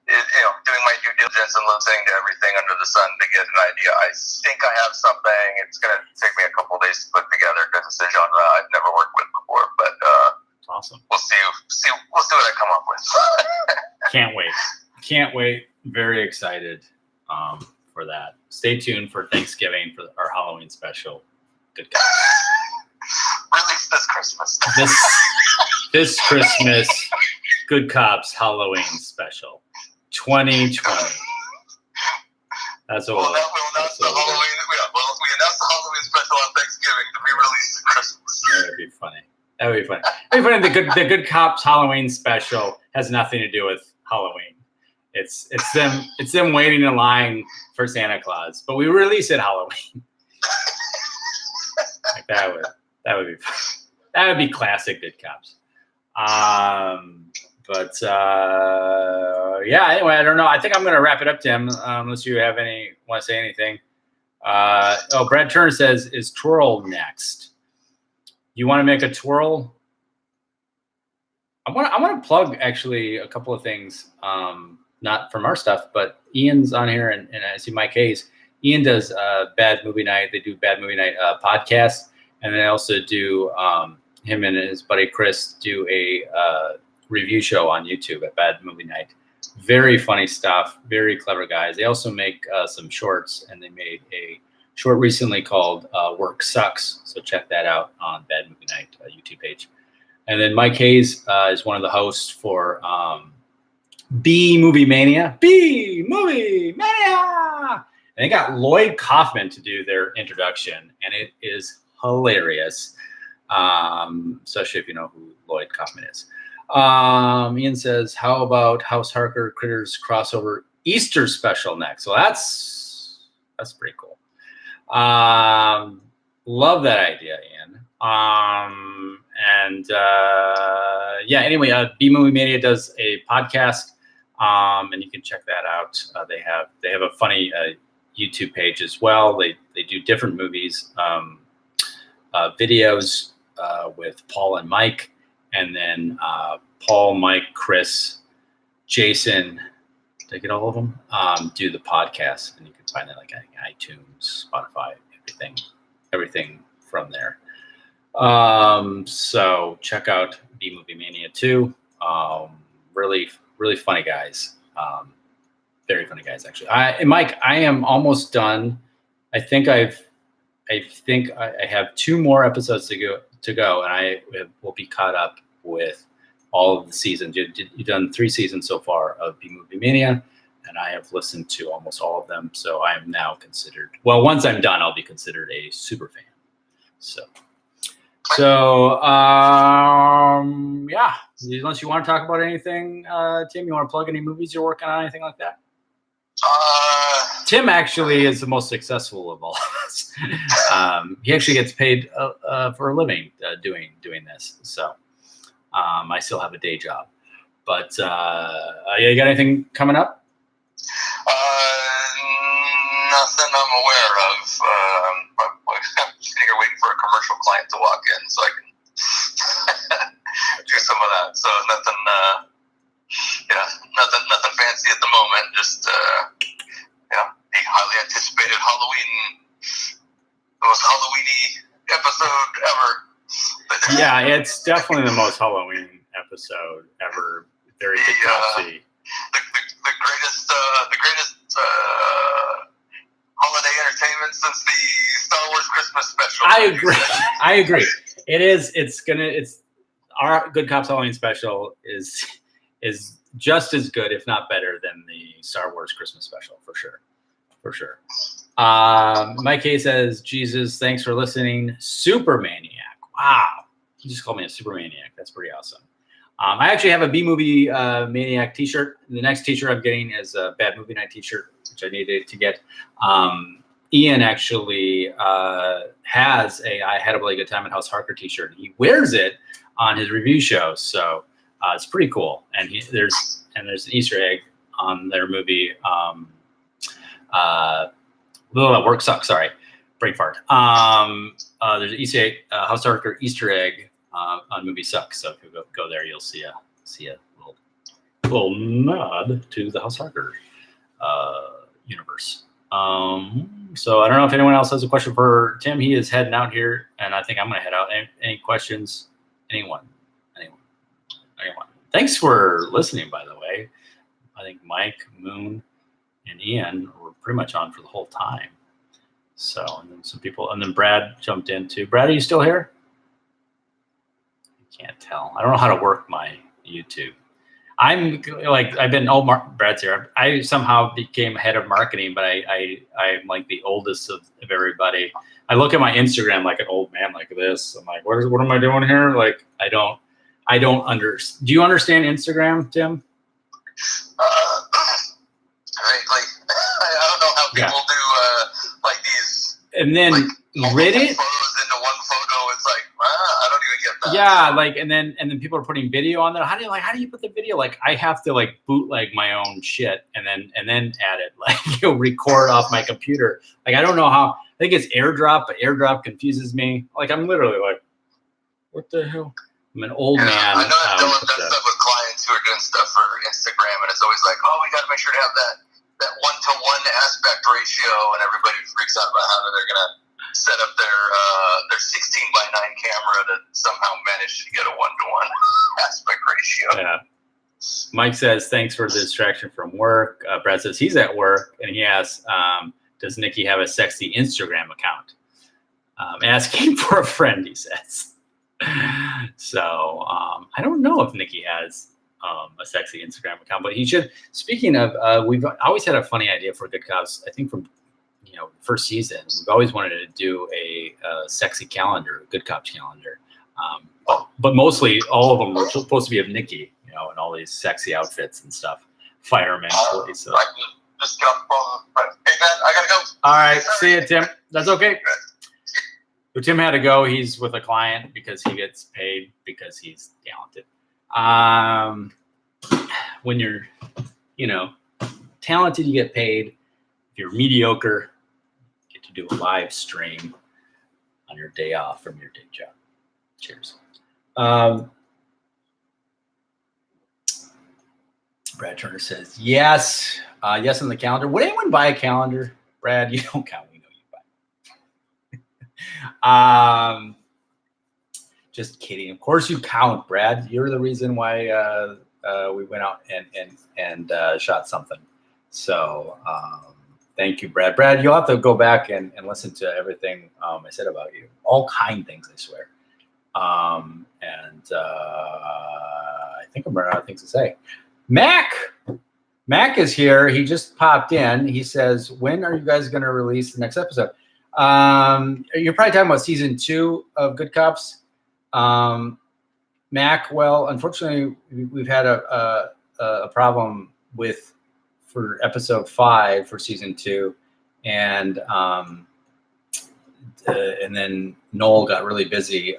doing my due diligence and listening to everything under the sun to get an idea, I think I have something. It's going to take me a couple of days to put together, because it's a genre I've never worked with before. But awesome. We'll see what I come up with. Can't wait. Very excited for that. Stay tuned for Thanksgiving for our Halloween special. Good guys. Release this Christmas. This Christmas, Good Cops Halloween special, 2020. That's what we announced the Halloween special on Thanksgiving to be released at Christmas. That would be funny. The Good Cops Halloween special has nothing to do with Halloween. It's them waiting in line for Santa Claus, but we release it Halloween. Like that would be fun. That would be classic Good Cops. Anyway, I don't know. I think I'm going to wrap it up, Tim, unless you want to say anything. Brad Turner says, is Twirl next? You want to make a twirl? I want to plug actually a couple of things, not from our stuff, but Ian's on here, and I see Mike Hayes. Ian does Bad Movie Night. They do Bad Movie Night podcast, and they also do him and his buddy Chris do a review show on YouTube at Bad Movie Night. Very funny stuff. Very clever guys. They also make some shorts, and they made a short recently called Work Sucks. So check that out on Bad Movie Night YouTube page. And then Mike Hayes is one of the hosts for B Movie Mania. B Movie Mania! And they got Lloyd Kaufman to do their introduction, and it is hilarious, especially if you know who Lloyd Kaufman is. Ian says, how about House Harker Critters crossover Easter special next? So that's pretty cool. Love that idea, Ian. Anyway, B Movie Mania does a podcast, and you can check that out. They have a funny YouTube page as well. They do different movies, videos with Paul and Mike, and then Paul, Mike, Chris, Jason. Did I get all of them? Do the podcast, and you can find it like iTunes, Spotify, everything from there. So check out B Movie Mania 2. Really, really funny guys. Very funny guys, actually. Mike, I am almost done. I think I have 2 more episodes to go, and I will be caught up with all of the seasons. You've done 3 seasons so far of B Movie Mania, and I have listened to almost all of them. So I am now considered. Well, once I'm done, I'll be considered a super fan. Yeah. Unless you want to talk about anything, Tim, you want to plug any movies you're working on, anything like that? Tim actually is the most successful of all of us. He actually gets paid for a living doing this. So I still have a day job. But you got anything coming up? Nothing I'm aware of. I'm just here waiting for a commercial client to walk in so I can do some of that. So nothing fancy at the moment. Just the highly anticipated Halloween, the most Halloweeny episode ever. Yeah, it's definitely the most Halloween episode ever. Very good to see. The greatest holiday entertainment since the Star Wars Christmas special. I agree. It's our Good Cops Halloween special is just as good, if not better, than the Star Wars Christmas special, for sure. Mike K says, Jesus, thanks for listening. Super Maniac. Wow. He just called me a super maniac. That's pretty awesome. I actually have a B-movie maniac t-shirt. The next t-shirt I'm getting is a Bad Movie Night t-shirt, which I needed to get. Ian actually has a I Had a Really Good Time at House Harker t-shirt. He wears it on his review show. So it's pretty cool. And there's an Easter egg on their movie. Work Sucks. Sorry, brain fart. There's an Easter egg, House Harker Easter egg on Movie Sucks. So if you go there, you'll see a little nod to the House Harker universe. So I don't know if anyone else has a question for Tim. He is heading out here, and I think I'm going to head out. Any questions? Anyone? Thanks for listening, by the way. I think Mike, Moon, and Ian were pretty much on for the whole time. So, and then some people, and then Brad jumped in too. Brad, are you still here? I can't tell. I don't know how to work my YouTube. I'm like, Brad's here. I somehow became head of marketing, but I'm like the oldest of everybody. I look at my Instagram like an old man like this. I'm like, what am I doing here? Like, I don't understand. Do you understand Instagram, Tim? Vaguely. I don't know how people do like these. And then like, Reddit. Photos into one photo. It's like, I don't even get that. Yeah, like, and then people are putting video on there. How do you put the video? Like, I have to like bootleg my own shit and then add it. Like, record off my computer. Like, I don't know how. I think it's AirDrop, but AirDrop confuses me. Like, I'm literally like, what the hell? I'm an old man. I know I've done stuff with clients who are doing stuff for Instagram, and it's always like, oh, we got to make sure to have that 1-to-1 aspect ratio, and everybody freaks out about how they're gonna set up their 16:9 camera to somehow manage to get a 1-to-1 aspect ratio. Yeah. Mike says, thanks for the distraction from work. Brad says he's at work, and he asks, does Nikki have a sexy Instagram account? Asking for a friend, he says. So I don't know if Nikki has a sexy Instagram account, but he should. Speaking of, we've always had a funny idea for Good Cops. I think from first season, we've always wanted to do a sexy calendar, Good Cops calendar. But mostly all of them were supposed to be of Nikki, in all these sexy outfits and stuff. Fireman, police. So. I can just jump on. Hey man, I gotta go. All right, see you, Tim. That's okay. So Tim had to go. He's with a client because he gets paid because he's talented. When you're, talented, you get paid. If you're mediocre, you get to do a live stream on your day off from your day job. Cheers. Brad Turner says, yes. Yes on the calendar. Would anyone buy a calendar? Brad, you don't count. Just kidding. Of course you count, Brad. You're the reason why we went out and shot something. So thank you, Brad. Brad, you'll have to go back and listen to everything I said about you. All kind things, I swear. I think I'm running out of things to say. Mac is here. He just popped in. He says, when are you guys going to release the next episode? You're probably talking about season 2 of Good Cops. Mac, well, unfortunately, we've had a problem for episode 5 for season 2, and then Noel got really busy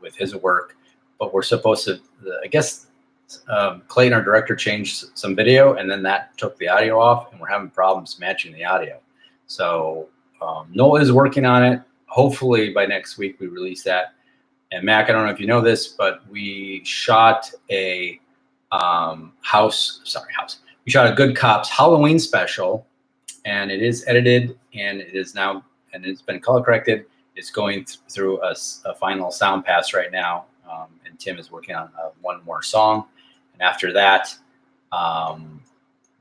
with his work. But we're supposed to, I guess, Clayton, our director, changed some video, and then that took the audio off, and we're having problems matching the audio. So Noel is working on it. Hopefully by next week we release that. And Mac, I don't know if you know this, but we shot a We shot a Good Cops Halloween special, and it is edited, and it is now, and it's been color corrected. It's going through a final sound pass right now, and Tim is working on one more song. And after that,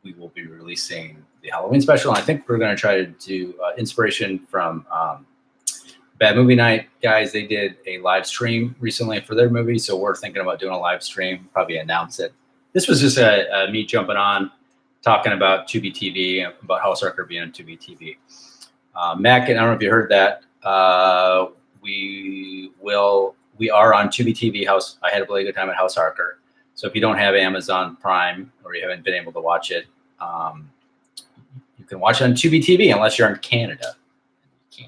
we will be releasing the Halloween special. And I think we're going to try to do inspiration from Bad Movie Night guys. They did a live stream recently for their movie, so we're thinking about doing a live stream, probably announce it. This was just me jumping on, talking about TUBI TV, about House Harker being on TUBI TV. Mac, and I don't know if you heard that. We are on TUBI TV. House. I had a really good time at House Harker. So if you don't have Amazon Prime or you haven't been able to watch it, you can watch it on TUBI TV unless you're in Canada. You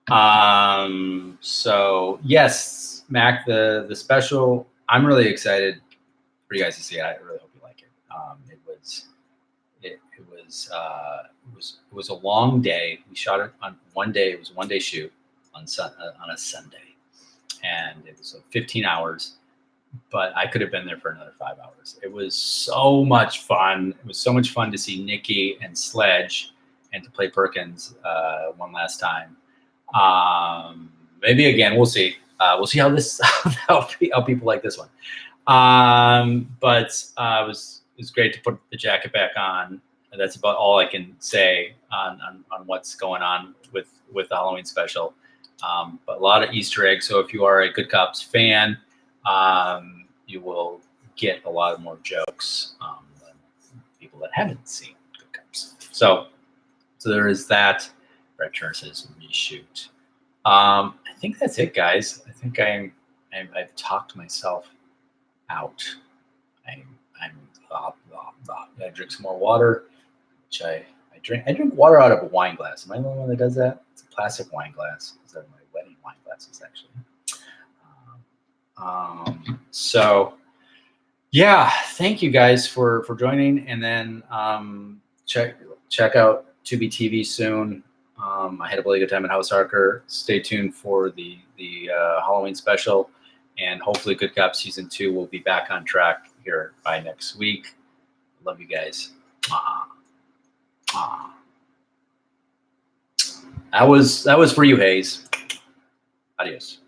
can't. So yes, Mac, the special. I'm really excited for you guys to see it. I really hope you like it. It was a long day. We shot it on one day. It was a one-day shoot on a Sunday, and it was 15 hours. But I could have been there for another 5 hours. It was so much fun. It was so much fun to see Nikki and Sledge, and to play Perkins one last time. Maybe again. We'll see. We'll see how this how people like this one. But it was great to put the jacket back on. And that's about all I can say on what's going on with the Halloween special. But a lot of Easter eggs. So if you are a Good Cops fan, you will get a lot more jokes than people that haven't seen Good Cops. So there is that. Brett Turner says reshoot. I think that's it, guys. I think I've talked myself out. I drink some more water, which I drink. I drink water out of a wine glass. Am I the only one that does that? It's a plastic wine glass. These are my wedding wine glasses, actually. So yeah, thank you guys for joining, and then check out TUBI TV soon. I had a really good time at House Harker. Stay tuned for the Halloween special, and hopefully Good Cop season 2 will be back on track here by next week. Love you guys. That was for you, Hayes. Adios.